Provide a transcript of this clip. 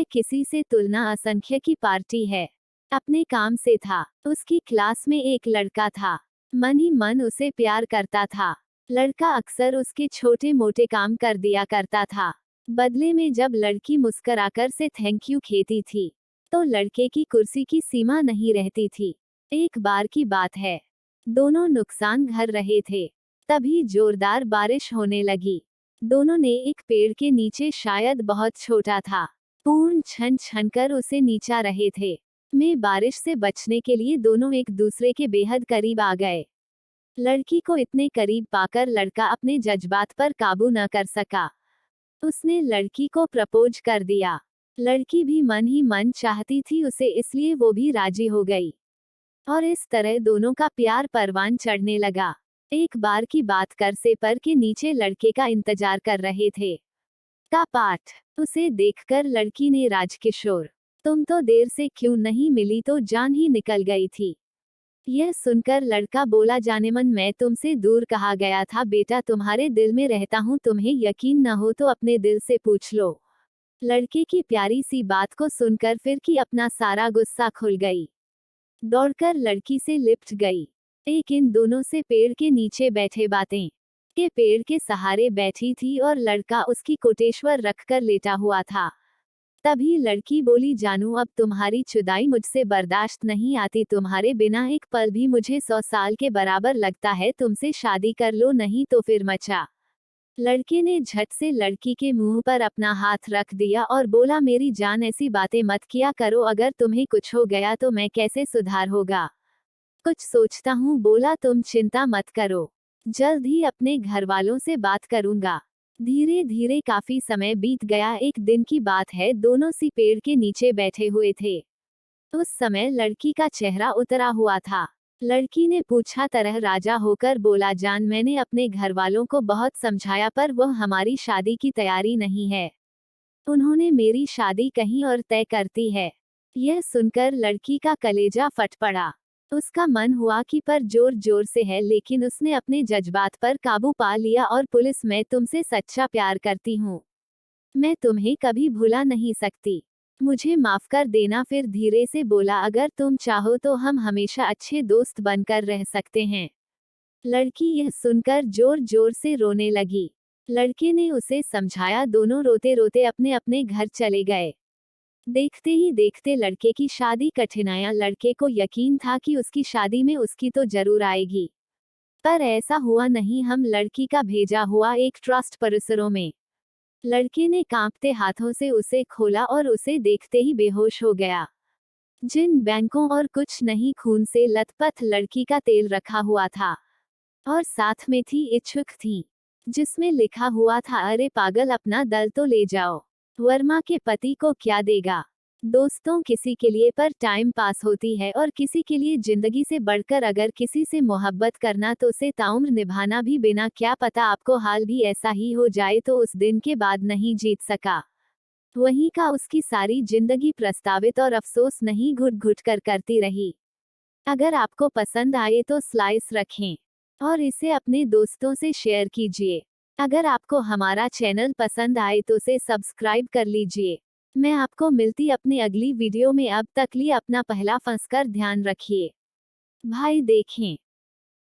किसी से तुलना असंख्य की पार्टी है। अपने काम से था। उसकी क्लास में एक लड़का था। मन ही मन उसे प्यार करता था। लड़का अक्सर उसके छोटे मोटे काम कर दिया करता था। बदले में जब लड़की मुस्कुराकर से थैंक यू कहती थी तो लड़के की कुर्सी की सीमा नहीं रहती थी। एक बार की बात है, दोनों नुकसान घर रहे थे, तभी जोरदार बारिश होने लगी। दोनों ने एक पेड़ के नीचे, शायद बहुत छोटा था, पूर्ण छन छन कर उसे नीचा रहे थे। में बारिश से बचने के लिए दोनों एक दूसरे के बेहद करीब आ गए। लड़की को इतने करीब पाकर लड़का अपने जज्बात पर काबू न कर सका। उसने लड़की को प्रपोज कर दिया। लड़की भी मन ही मन चाहती थी उसे, इसलिए वो भी राजी हो गई और इस तरह दोनों का प्यार परवान चढ़ने लगा। एक बार की बात, कर से पर के नीचे लड़के का इंतजार कर रहे थे। का पाठ। उसे देखकर लड़की ने, राजकिशोर तुम तो देर से क्यों नहीं मिली, तो जान ही निकल गई थी। यह सुनकर लड़का बोला, जाने मन मैं तुमसे दूर कहा गया था बेटा, तुम्हारे दिल में रहता हूँ, तुम्हें यकीन न हो तो अपने दिल से पूछ लो। लड़के की प्यारी सी बात को सुनकर फिर की अपना सारा गुस्सा खुल गई। दौड़कर लड़की से लिपट गई। एक इन दोनों से पेड़ के नीचे बैठे बातें के पेड़ के सहारे बैठी थी और लड़का उसकी कोटेश्वर रखकर लेटा हुआ था। तभी लड़की बोली, जानू अब तुम्हारी जुदाई मुझसे बर्दाश्त नहीं आती, तुम्हारे बिना एक पल भी मुझे 100 साल के बराबर लगता है, तुमसे शादी कर लो, नहीं तो फिर मचा। लड़के ने झट से लड़की के मुंह पर अपना हाथ रख दिया और बोला, मेरी जान ऐसी बातें मत किया करो, अगर तुम्हें कुछ हो गया तो मैं कैसे सुधार होगा। कुछ सोचता हूँ, बोला, तुम चिंता मत करो, जल्द ही अपने घर वालों से बात करूंगा। धीरे धीरे काफी समय बीत गया। एक दिन की बात है, दोनों सी पेड़ के नीचे बैठे हुए थे। उस समय लड़की का चेहरा उतरा हुआ था। लड़की ने पूछा तरह राजा होकर बोला, जान मैंने अपने घर वालों को बहुत समझाया पर वह हमारी शादी की तैयारी नहीं है। उन्होंने मेरी शादी कहीं और तय करती है। यह सुनकर लड़की का कलेजा फट पड़ा। उसका मन हुआ कि पर जोर जोर से है, लेकिन उसने अपने जज्बात पर काबू पा लिया और पुलिस, मैं तुमसे सच्चा प्यार करती हूँ, मैं तुम्हें कभी भुला नहीं सकती, मुझे माफ कर देना। फिर धीरे से बोला, अगर तुम चाहो तो हम हमेशा अच्छे दोस्त बनकर रह सकते हैं। लड़की यह सुनकर जोर जोर से रोने लगी। लड़के ने उसे समझाया, दोनों रोते रोते अपने अपने घर चले गए। देखते ही देखते लड़के की शादी कठिनाइयां। लड़के को यकीन था कि उसकी शादी में उसकी तो जरूर आएगी, पर ऐसा हुआ नहीं। हम लड़की का भेजा हुआ एक ट्रस्ट परिसरों में। लड़के ने कांपते हाथों से उसे खोला और उसे देखते ही बेहोश हो गया। जिन बैंकों और कुछ नहीं, खून से लथपथ लड़की का तेल रखा हुआ था और साथ में थी इच्छुक थी, जिसमें लिखा हुआ था, अरे पागल, अपना दल तो ले जाओ, वर्मा के पति को क्या देगा। दोस्तों किसी के लिए पर टाइम पास होती है और किसी के लिए जिंदगी से बढ़कर। अगर किसी से मोहब्बत करना तो उसे ताउम्र निभाना भी, बिना क्या पता आपको हाल भी ऐसा ही हो जाए। तो उस दिन के बाद नहीं जीत सका। वहीं का उसकी सारी जिंदगी प्रस्तावित और अफसोस नहीं, घुट घुट कर करती रही। अगर आपको पसंद आए तो स्लाइस रखें और इसे अपने दोस्तों से शेयर कीजिए। अगर आपको हमारा चैनल पसंद आए तो उसे सब्सक्राइब कर लीजिए। मैं आपको मिलती अपनी अगली वीडियो में। अब तक लिए अपना पहला फंसकर ध्यान रखिए। भाई देखें।